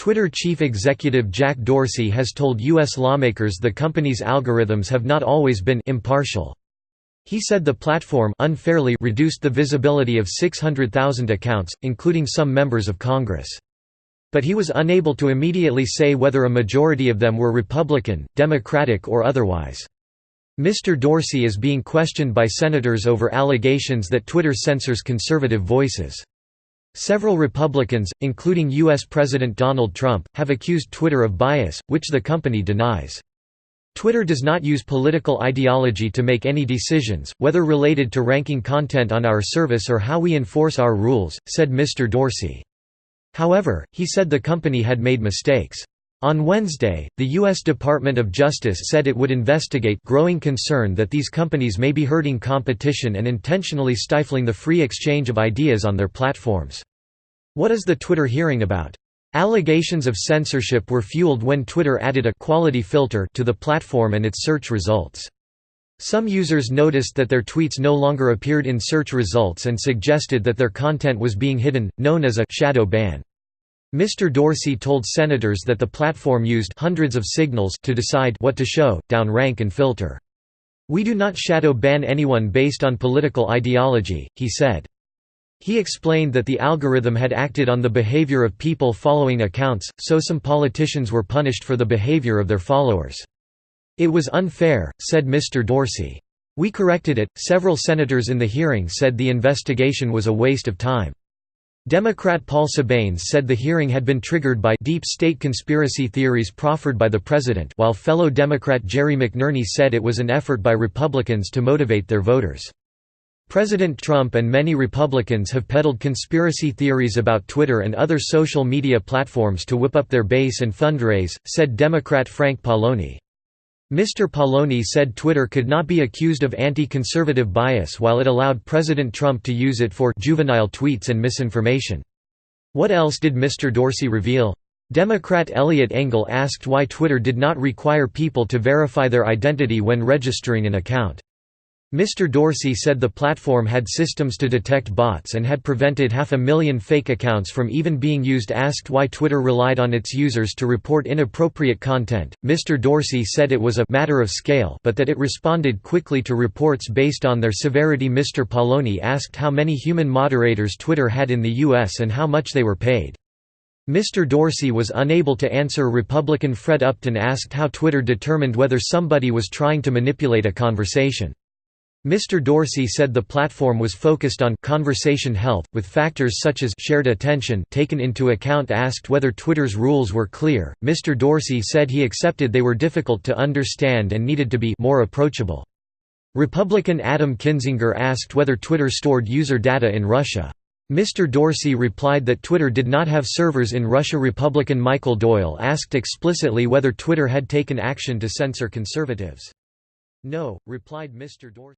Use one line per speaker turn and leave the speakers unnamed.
Twitter chief executive Jack Dorsey has told U.S. lawmakers the company's algorithms have not always been impartial. He said the platform unfairly reduced the visibility of 600,000 accounts, including some members of Congress. But he was unable to immediately say whether a majority of them were Republican, Democratic or otherwise. Mr. Dorsey is being questioned by senators over allegations that Twitter censors conservative voices. Several Republicans, including U.S. President Donald Trump, have accused Twitter of bias, which the company denies. Twitter does not use political ideology to make any decisions, whether related to ranking content on our service or how we enforce our rules, said Mr. Dorsey. However, he said the company had made mistakes. On Wednesday, the U.S. Department of Justice said it would investigate growing concern that these companies may be hurting competition and intentionally stifling the free exchange of ideas on their platforms. What is the Twitter hearing about? Allegations of censorship were fueled when Twitter added a quality filter to the platform and its search results. Some users noticed that their tweets no longer appeared in search results and suggested that their content was being hidden, known as a shadow ban. Mr. Dorsey told senators that the platform used hundreds of signals to decide what to show, downrank and filter. "We do not shadow ban anyone based on political ideology," he said. He explained that the algorithm had acted on the behavior of people following accounts, so some politicians were punished for the behavior of their followers. "It was unfair," said Mr. Dorsey. "We corrected it." Several senators in the hearing said the investigation was a waste of time. Democrat Paul Sabanes said the hearing had been triggered by deep state conspiracy theories proffered by the president, while fellow Democrat Jerry McNerney said it was an effort by Republicans to motivate their voters. President Trump and many Republicans have peddled conspiracy theories about Twitter and other social media platforms to whip up their base and fundraise, said Democrat Frank Pallone. Mr. Pallone said Twitter could not be accused of anti-conservative bias while it allowed President Trump to use it for juvenile tweets and misinformation. What else did Mr. Dorsey reveal? Democrat Eliot Engel asked why Twitter did not require people to verify their identity when registering an account. Mr. Dorsey said the platform had systems to detect bots and had prevented 500,000 fake accounts from even being used. Asked why Twitter relied on its users to report inappropriate content, Mr. Dorsey said it was a matter of scale but that it responded quickly to reports based on their severity. Mr. Pallone asked how many human moderators Twitter had in the U.S. and how much they were paid. Mr. Dorsey was unable to answer. Republican Fred Upton asked how Twitter determined whether somebody was trying to manipulate a conversation. Mr. Dorsey said the platform was focused on conversation health, with factors such as shared attention taken into account. Asked whether Twitter's rules were clear, Mr. Dorsey said he accepted they were difficult to understand and needed to be more approachable. Republican Adam Kinzinger asked whether Twitter stored user data in Russia. Mr. Dorsey replied that Twitter did not have servers in Russia. Republican Michael Doyle asked explicitly whether Twitter had taken action to censor conservatives. "No," replied Mr. Dorsey.